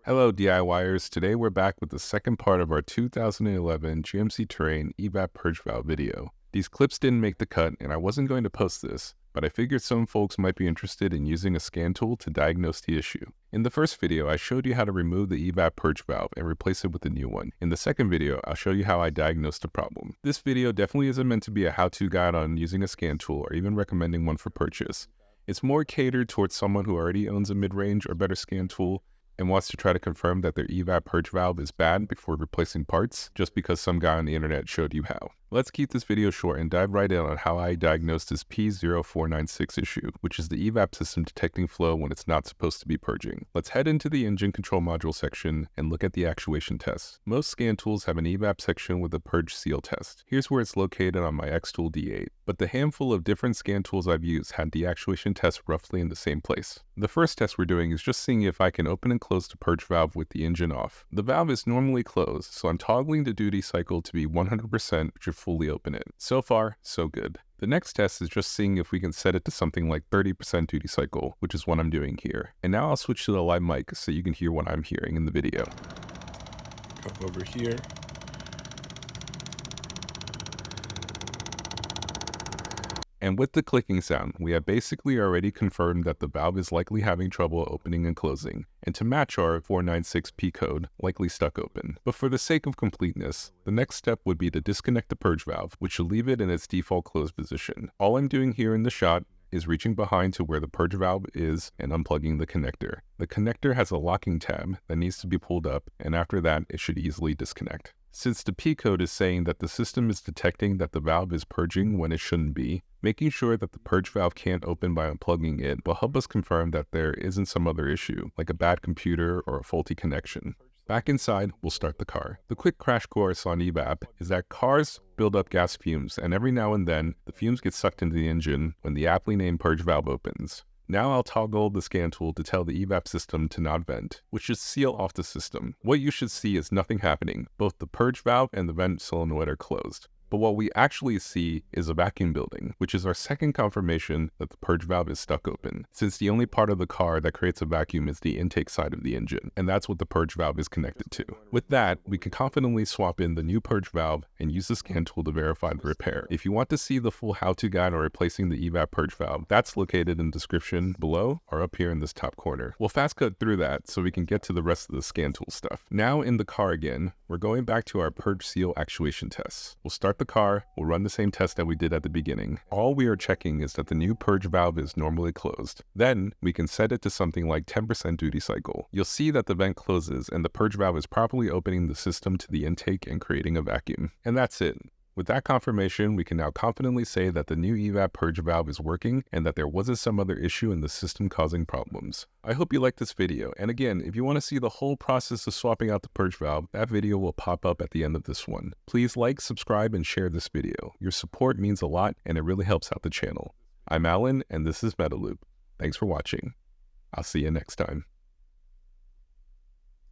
Hello DIYers, today we're back with the second part of our 2011 GMC Terrain EVAP Purge Valve video. These clips didn't make the cut and I wasn't going to post this, but I figured some folks might be interested in using a scan tool to diagnose the issue. In the first video, I showed you how to remove the EVAP purge valve and replace it with a new one. In the second video, I'll show you how I diagnosed the problem. This video definitely isn't meant to be a how-to guide on using a scan tool or even recommending one for purchase. It's more catered towards someone who already owns a mid-range or better scan tool and wants to try to confirm that their EVAP purge valve is bad before replacing parts, just because some guy on the internet showed you how. Let's keep this video short and dive right in on how I diagnosed this P0496 issue, which is the EVAP system detecting flow when it's not supposed to be purging. Let's head into the engine control module section and look at the actuation test. Most scan tools have an EVAP section with a purge seal test. Here's where it's located on my X-Tool D8, but the handful of different scan tools I've used had the actuation test roughly in the same place. The first test we're doing is just seeing if I can open and close the purge valve with the engine off. The valve is normally closed, so I'm toggling the duty cycle to be 100% to fully open it. So far, so good. The next test is just seeing if we can set it to something like 30% duty cycle, which is what I'm doing here. And now I'll switch to the live mic so you can hear what I'm hearing in the video. Come over here. And with the clicking sound, we have basically already confirmed that the valve is likely having trouble opening and closing, and to match our 496 P code, likely stuck open. But for the sake of completeness, the next step would be to disconnect the purge valve, which should leave it in its default closed position. All I'm doing here in the shot is reaching behind to where the purge valve is and unplugging the connector. The connector has a locking tab that needs to be pulled up, and after that, it should easily disconnect. Since the P code is saying that the system is detecting that the valve is purging when it shouldn't be, making sure that the purge valve can't open by unplugging it will help us confirm that there isn't some other issue, like a bad computer or a faulty connection. Back inside, we'll start the car. The quick crash course on EVAP is that cars build up gas fumes, and every now and then, the fumes get sucked into the engine when the aptly named purge valve opens. Now I'll toggle the scan tool to tell the EVAP system to not vent, which should seal off the system. What you should see is nothing happening. Both the purge valve and the vent solenoid are closed. But what we actually see is a vacuum building, which is our second confirmation that the purge valve is stuck open, since the only part of the car that creates a vacuum is the intake side of the engine, and that's what the purge valve is connected to. With that, we can confidently swap in the new purge valve and use the scan tool to verify the repair. If you want to see the full how-to guide on replacing the EVAP purge valve, that's located in the description below or up here in this top corner. We'll fast cut through that so we can get to the rest of the scan tool stuff. Now in the car again, we're going back to our purge seal actuation tests. We'll start the car, we'll run the same test that we did at the beginning. All we are checking is that the new purge valve is normally closed. Then we can set it to something like 10% duty cycle. You'll see that the vent closes and the purge valve is properly opening the system to the intake and creating a vacuum. And that's it. With that confirmation, we can now confidently say that the new EVAP purge valve is working and that there wasn't some other issue in the system causing problems. I hope you liked this video, and again, if you want to see the whole process of swapping out the purge valve, that video will pop up at the end of this one. Please like, subscribe, and share this video. Your support means a lot, and it really helps out the channel. I'm Alan, and this is Metaloop. Thanks for watching. I'll see you next time.